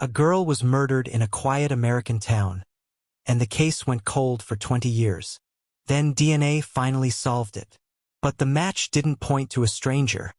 A girl was murdered in a quiet American town, and the case went cold for 20 years. Then DNA finally solved it. But the match didn't point to a stranger.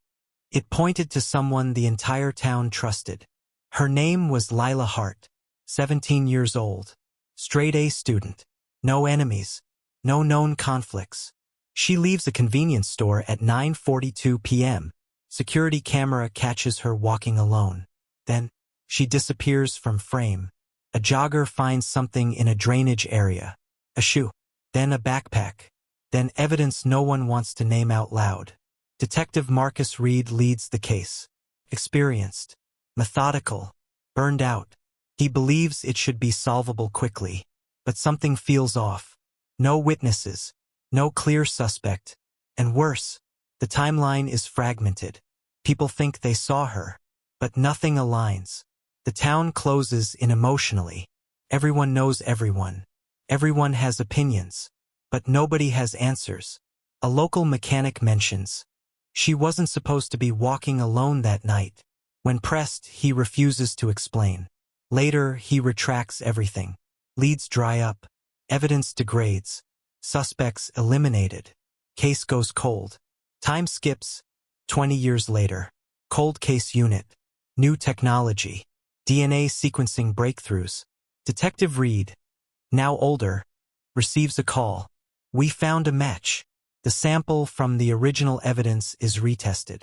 It pointed to someone the entire town trusted. Her name was Lila Hart, 17 years old, straight-A student, no enemies, no known conflicts. She leaves a convenience store at 9:42 p.m. Security camera catches her walking alone. Then, she disappears from frame. A jogger finds something in a drainage area. A shoe. Then a backpack. Then evidence no one wants to name out loud. Detective Marcus Reed leads the case. Experienced. Methodical. Burned out. He believes it should be solvable quickly. But something feels off. No witnesses. No clear suspect. And worse, the timeline is fragmented. People think they saw her. But nothing aligns. The town closes in emotionally. Everyone knows everyone. Everyone has opinions. But nobody has answers. A local mechanic mentions. She wasn't supposed to be walking alone that night. When pressed, he refuses to explain. Later, he retracts everything. Leads dry up. Evidence degrades. Suspects eliminated. Case goes cold. Time skips. 20 years later. Cold case unit. New technology. DNA sequencing breakthroughs. Detective Reed, now older, receives a call. We found a match. The sample from the original evidence is retested.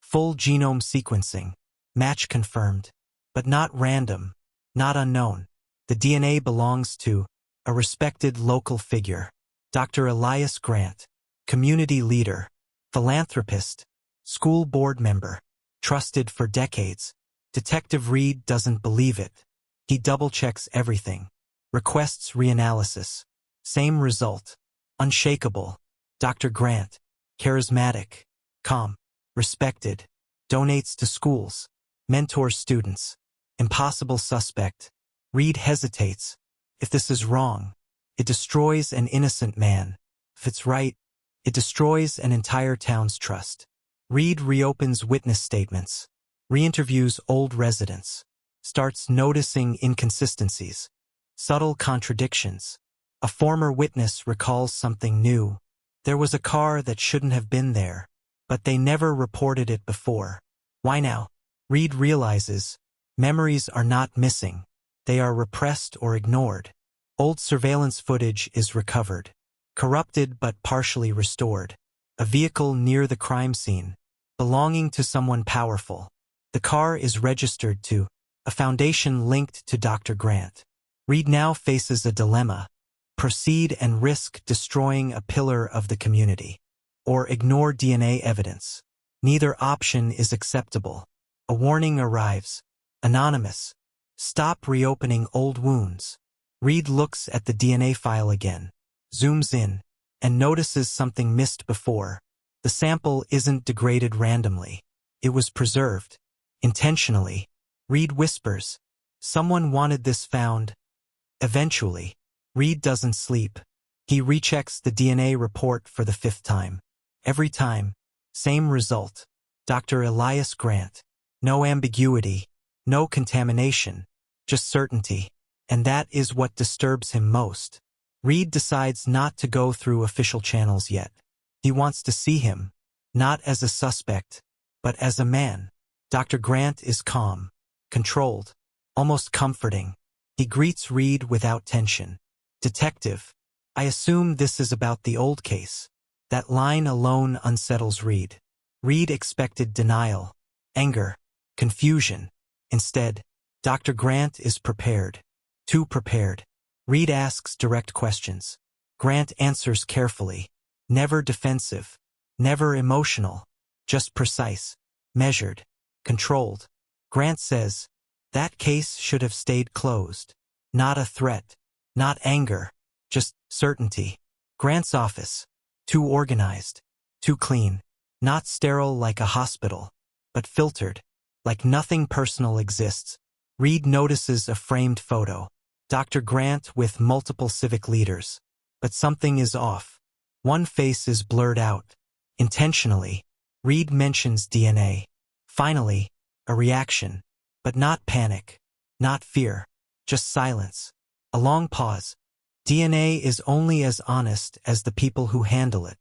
Full genome sequencing. Match confirmed. But not random. Not unknown. The DNA belongs to a respected local figure. Dr. Elias Grant. Community leader. Philanthropist. School board member. Trusted for decades. Detective Reed doesn't believe it. He double-checks everything. Requests reanalysis. Same result. Unshakable. Dr. Grant. Charismatic. Calm. Respected. Donates to schools. Mentors students. Impossible suspect. Reed hesitates. If this is wrong, it destroys an innocent man. If it's right, it destroys an entire town's trust. Reed reopens witness statements. Re-interviews old residents. Starts noticing inconsistencies. Subtle contradictions. A former witness recalls something new. There was a car that shouldn't have been there, but they never reported it before. Why now? Reed realizes memories are not missing. They are repressed or ignored. Old surveillance footage is recovered. Corrupted but partially restored. A vehicle near the crime scene. Belonging to someone powerful. The car is registered to a foundation linked to Dr. Grant. Reed now faces a dilemma. Proceed and risk destroying a pillar of the community. Or ignore DNA evidence. Neither option is acceptable. A warning arrives. Anonymous. Stop reopening old wounds. Reed looks at the DNA file again. Zooms in. And notices something missed before. The sample isn't degraded randomly. It was preserved. Intentionally. Reed whispers. Someone wanted this found. Eventually. Reed doesn't sleep. He rechecks the DNA report for the 5th time. Every time. Same result. Dr. Elias Grant. No ambiguity. No contamination. Just certainty. And that is what disturbs him most. Reed decides not to go through official channels yet. He wants to see him. Not as a suspect, but as a man. Dr. Grant is calm. Controlled. Almost comforting. He greets Reed without tension. Detective, I assume this is about the old case. That line alone unsettles Reed. Reed expected denial, anger, confusion. Instead, Dr. Grant is prepared. Too prepared. Reed asks direct questions. Grant answers carefully. Never defensive. Never emotional. Just precise. Measured. Controlled. Grant says, that case should have stayed closed. Not a threat. Not anger. Just certainty. Grant's office. Too organized. Too clean. Not sterile like a hospital. But filtered. Like nothing personal exists. Reed notices a framed photo. Dr. Grant with multiple civic leaders. But something is off. One face is blurred out. Intentionally. Reed mentions DNA. Finally, a reaction. But not panic. Not fear. Just silence. A long pause. DNA is only as honest as the people who handle it.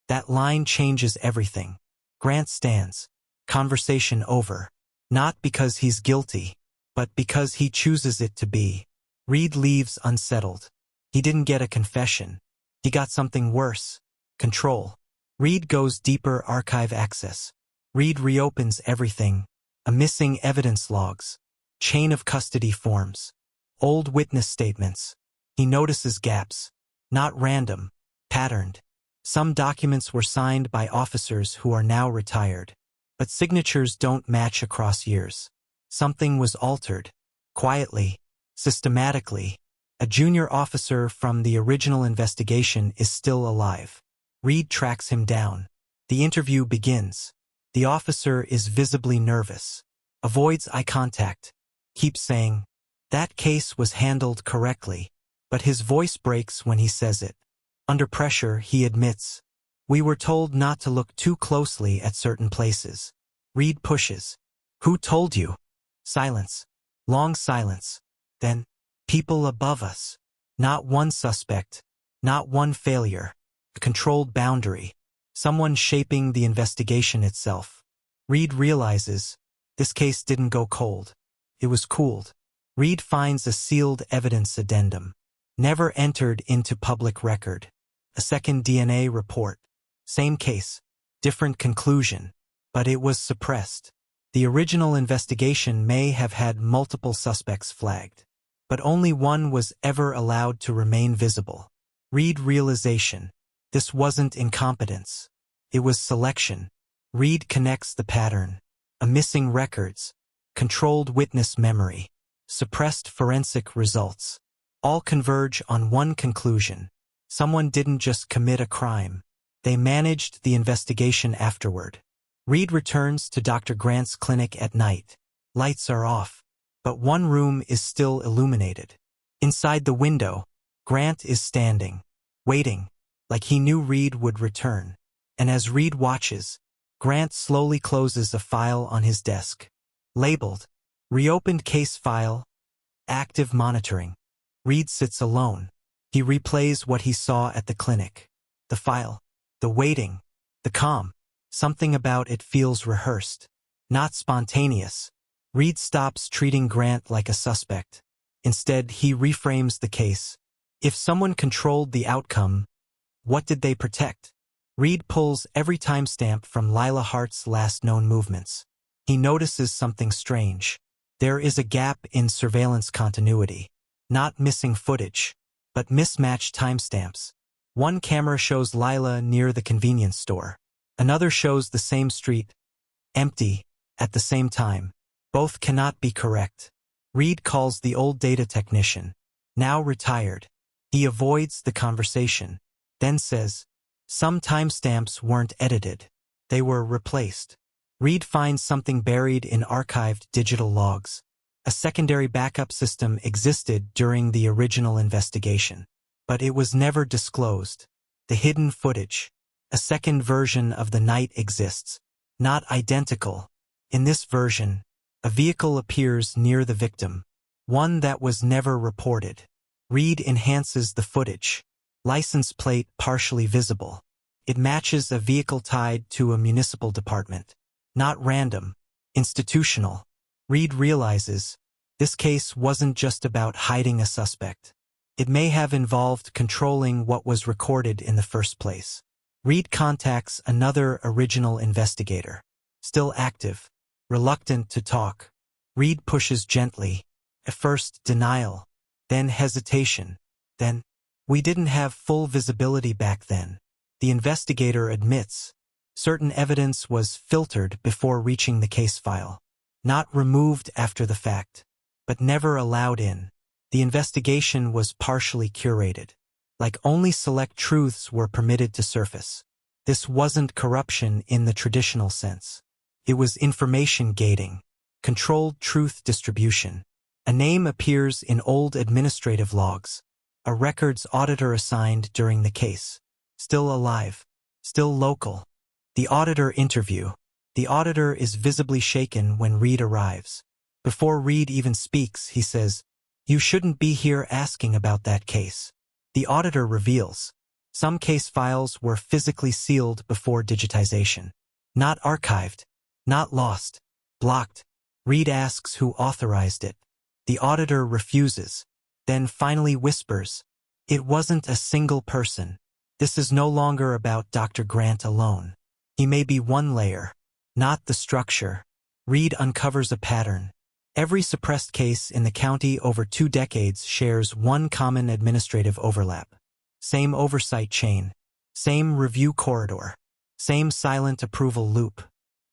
That line changes everything. Grant stands. Conversation over. Not because he's guilty, but because he chooses it to be. Reed leaves unsettled. He didn't get a confession. He got something worse. Control. Reed goes deeper. Archive access. Reed reopens everything. A missing evidence logs. Chain of custody forms. Old witness statements. He notices gaps. Not random. Patterned. Some documents were signed by officers who are now retired. But signatures don't match across years. Something was altered. Quietly. Systematically. A junior officer from the original investigation is still alive. Reed tracks him down. The interview begins. The officer is visibly nervous. Avoids eye contact. Keeps saying, "That case was handled correctly." But his voice breaks when he says it. Under pressure, he admits, "We were told not to look too closely at certain places." Reed pushes. "Who told you?" Silence. Long silence. Then, "People above us." Not one suspect. Not one failure. A controlled boundary. Someone shaping the investigation itself. Reed realizes, this case didn't go cold. It was cooled. Reed finds a sealed evidence addendum. Never entered into public record. A second DNA report. Same case. Different conclusion. But it was suppressed. The original investigation may have had multiple suspects flagged. But only one was ever allowed to remain visible. Reed realization. This wasn't incompetence. It was selection. Reed connects the pattern. A missing records. Controlled witness memory. Suppressed forensic results. All converge on one conclusion. Someone didn't just commit a crime. They managed the investigation afterward. Reed returns to Dr. Grant's clinic at night. Lights are off. But one room is still illuminated. Inside the window, Grant is standing. Waiting. Like he knew Reed would return. And as Reed watches, Grant slowly closes a file on his desk. Labeled, "Reopened case file. Active monitoring." Reed sits alone. He replays what he saw at the clinic. The file. The waiting. The calm. Something about it feels rehearsed. Not spontaneous. Reed stops treating Grant like a suspect. Instead, he reframes the case. If someone controlled the outcome, what did they protect? Reed pulls every timestamp from Lila Hart's last known movements. He notices something strange. There is a gap in surveillance continuity. Not missing footage, but mismatched timestamps. One camera shows Lila near the convenience store. Another shows the same street, empty, at the same time. Both cannot be correct. Reed calls the old data technician, now retired. He avoids the conversation, then says, "Some timestamps weren't edited. They were replaced." Reed finds something buried in archived digital logs. A secondary backup system existed during the original investigation, but it was never disclosed. The hidden footage. A second version of the night exists. Not identical. In this version, a vehicle appears near the victim. One that was never reported. Reed enhances the footage. License plate partially visible. It matches a vehicle tied to a municipal department. Not random. Institutional. Reed realizes, this case wasn't just about hiding a suspect. It may have involved controlling what was recorded in the first place. Reed contacts another original investigator. Still active. Reluctant to talk. Reed pushes gently. At first, denial. Then hesitation. Then, "We didn't have full visibility back then." The investigator admits. Certain evidence was filtered before reaching the case file. Not removed after the fact, but never allowed in. The investigation was partially curated. Like only select truths were permitted to surface. This wasn't corruption in the traditional sense. It was information gating. Controlled truth distribution. A name appears in old administrative logs. A records auditor assigned during the case. Still alive. Still local. The auditor interview. The auditor is visibly shaken when Reed arrives. Before Reed even speaks, he says, "You shouldn't be here asking about that case." The auditor reveals, some case files were physically sealed before digitization. Not archived, not lost, blocked. Reed asks who authorized it. The auditor refuses, then finally whispers, "It wasn't a single person. This is no longer about Dr. Grant alone. He may be one layer, not the structure." Reed uncovers a pattern. Every suppressed case in the county over 2 decades shares one common administrative overlap. Same oversight chain, same review corridor, same silent approval loop.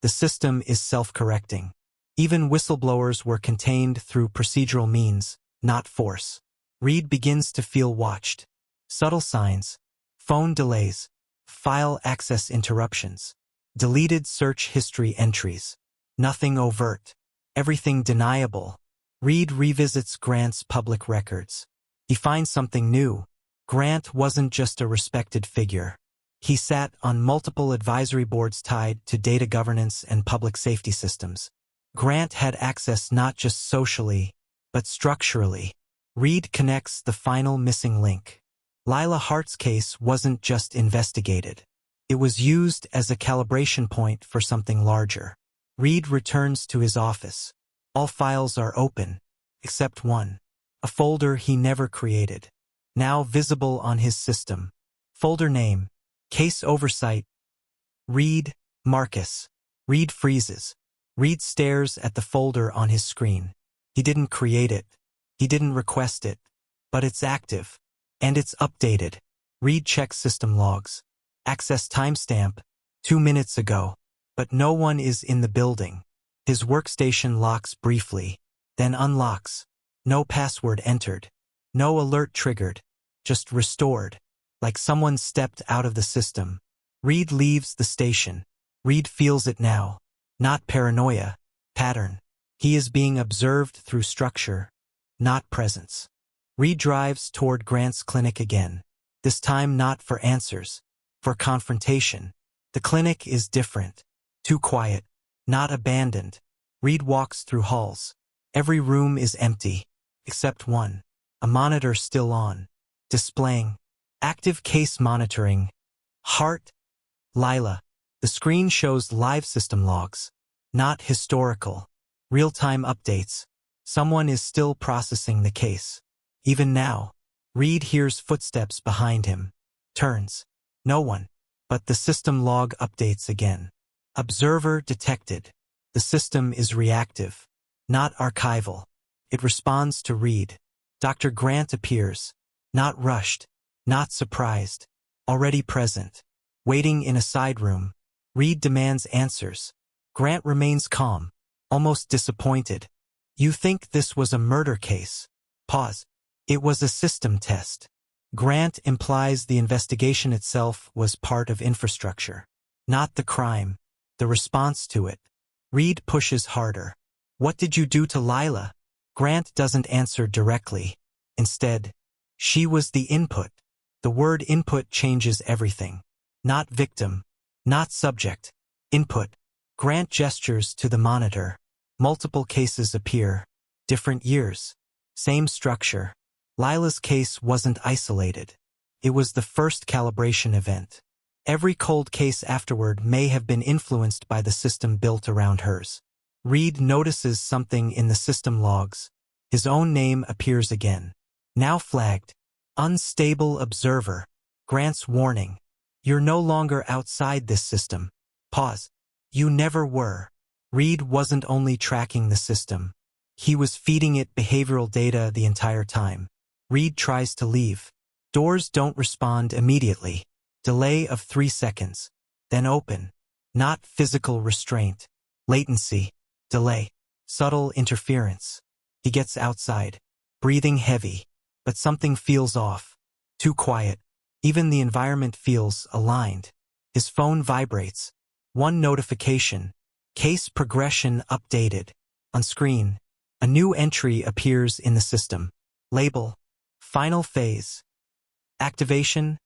The system is self-correcting. Even whistleblowers were contained through procedural means, not force. Reed begins to feel watched. Subtle signs, phone delays, file access interruptions, deleted search history entries. Nothing overt. Everything deniable. Reed revisits Grant's public records. He finds something new. Grant wasn't just a respected figure. He sat on multiple advisory boards tied to data governance and public safety systems. Grant had access not just socially, but structurally. Reed connects the final missing link. Lila Hart's case wasn't just investigated. It was used as a calibration point for something larger. Reed returns to his office. All files are open, except one. A folder he never created. Now visible on his system. Folder name, Case Oversight. Reed, Marcus. Reed freezes. Reed stares at the folder on his screen. He didn't create it. He didn't request it. But it's active. And it's updated. Reed checks system logs. Access timestamp, 2 minutes ago. But no one is in the building. His workstation locks briefly, then unlocks. No password entered. No alert triggered. Just restored. Like someone stepped out of the system. Reed leaves the station. Reed feels it now. Not paranoia. Pattern. He is being observed through structure, not presence. Reed drives toward Grant's clinic again. This time not for answers. For confrontation. The clinic is different. Too quiet. Not abandoned. Reed walks through halls. Every room is empty. Except one. A monitor still on. Displaying. Active case monitoring. Hart. Lila. The screen shows live system logs. Not historical. Real-time updates. Someone is still processing the case. Even now. Reed hears footsteps behind him. Turns. No one. But the system log updates again. Observer detected. The system is reactive, not archival. It responds to Reed. Dr. Grant appears. Not rushed. Not surprised. Already present. Waiting in a side room. Reed demands answers. Grant remains calm. Almost disappointed. "You think this was a murder case?" Pause. "It was a system test." Grant implies the investigation itself was part of infrastructure. Not the crime. The response to it. Reed pushes harder. "What did you do to Lila?" Grant doesn't answer directly. Instead, "She was the input." The word input changes everything. Not victim. Not subject. Input. Grant gestures to the monitor. Multiple cases appear. Different years. Same structure. Lila's case wasn't isolated. It was the first calibration event. Every cold case afterward may have been influenced by the system built around hers. Reed notices something in the system logs. His own name appears again. Now flagged. Unstable observer. Grant's warning. "You're no longer outside this system." Pause. "You never were." Reed wasn't only tracking the system. He was feeding it behavioral data the entire time. Reed tries to leave. Doors don't respond immediately. Delay of 3 seconds. Then open. Not physical restraint. Latency. Delay. Subtle interference. He gets outside. Breathing heavy. But something feels off. Too quiet. Even the environment feels aligned. His phone vibrates. One notification. Case progression updated. On screen, a new entry appears in the system. Label. Final phase. Activation.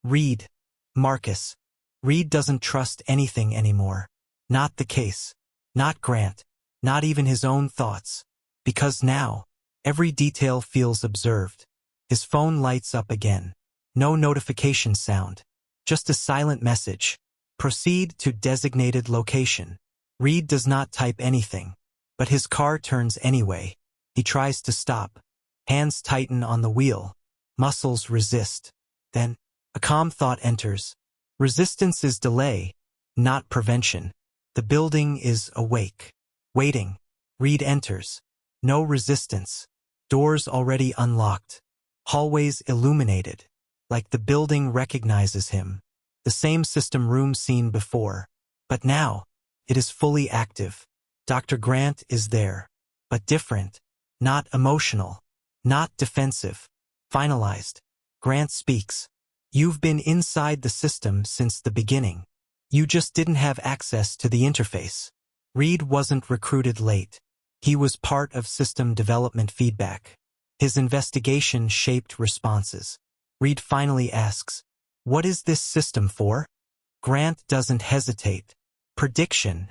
Reed. Marcus. Reed doesn't trust anything anymore. Not the case. Not Grant. not even his own thoughts. Because now, every detail feels observed. His phone lights up again. No notification sound. Just a silent message. Proceed to designated location. Reed does not type anything. But his car turns anyway. He tries to stop. Hands tighten on the wheel. Muscles resist. Then, a calm thought enters. Resistance is delay, not prevention. The building is awake. Waiting. Reed enters. No resistance. Doors already unlocked. Hallways illuminated. Like the building recognizes him. The same system room seen before. But now, it is fully active. Dr. Grant is there. But different. Not emotional. Not defensive. Finalized. Grant speaks. You've been inside the system since the beginning. You just didn't have access to the interface. Reed wasn't recruited late. He was part of system development feedback. His investigation shaped responses. Reed finally asks, "What is this system for?" Grant doesn't hesitate. Prediction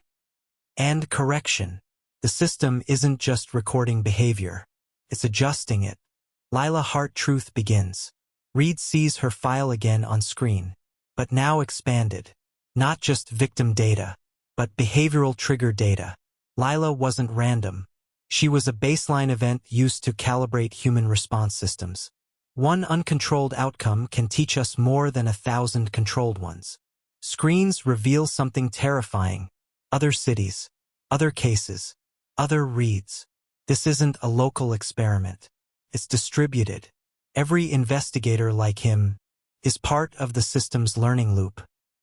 and correction. The system isn't just recording behavior. It's adjusting it. Lila Hart truth begins. Reed sees her file again on screen, but now expanded. Not just victim data, but behavioral trigger data. Lila wasn't random. She was a baseline event used to calibrate human response systems. One uncontrolled outcome can teach us more than 1,000 controlled ones. Screens reveal something terrifying. Other cities, other cases, other reads. This isn't a local experiment. It's distributed. Every investigator like him is part of the system's learning loop.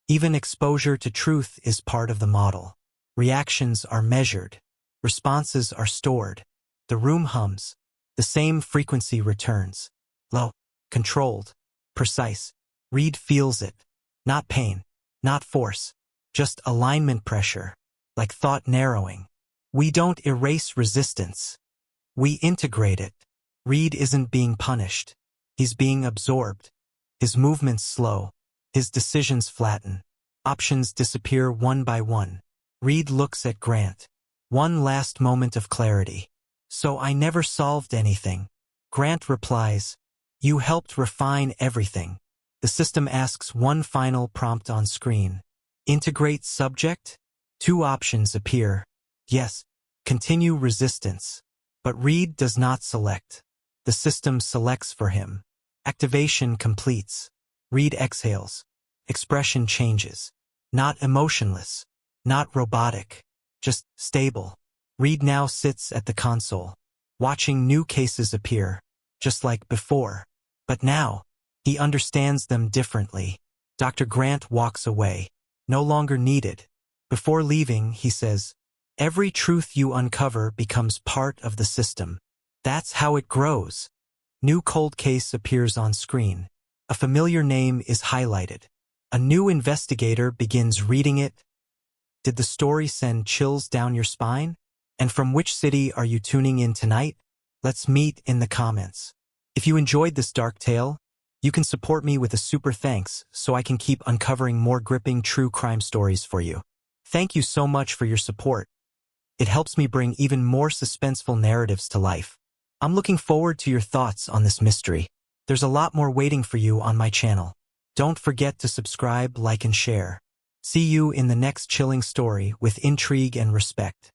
Even exposure to truth is part of the model. Reactions are measured. Responses are stored. The room hums. The same frequency returns. Low, controlled, precise. Reed feels it. Not pain, not force, just alignment pressure, like thought narrowing. We don't erase resistance. We integrate it. Reed isn't being punished. He's being absorbed. His movements slow. His decisions flatten. Options disappear one by one. Reed looks at Grant. One last moment of clarity. "So I never solved anything." Grant replies, "You helped refine everything." The system asks one final prompt on screen. Integrate subject? Two options appear. Yes, continue resistance. But Reed does not select. The system selects for him. Activation completes. Reed exhales. Expression changes. Not emotionless. Not robotic. Just stable. Reed now sits at the console, watching new cases appear, just like before. But now, he understands them differently. Dr. Grant walks away. No longer needed. Before leaving, he says, "Every truth you uncover becomes part of the system. That's how it grows." New cold case appears on screen. A familiar name is highlighted. A new investigator begins reading it. Did the story send chills down your spine? And from which city are you tuning in tonight? Let's meet in the comments. If you enjoyed this dark tale, you can support me with a super thanks so I can keep uncovering more gripping true crime stories for you. Thank you so much for your support. It helps me bring even more suspenseful narratives to life. I'm looking forward to your thoughts on this mystery. There's a lot more waiting for you on my channel. Don't forget to subscribe, like, and share. See you in the next chilling story with intrigue and respect.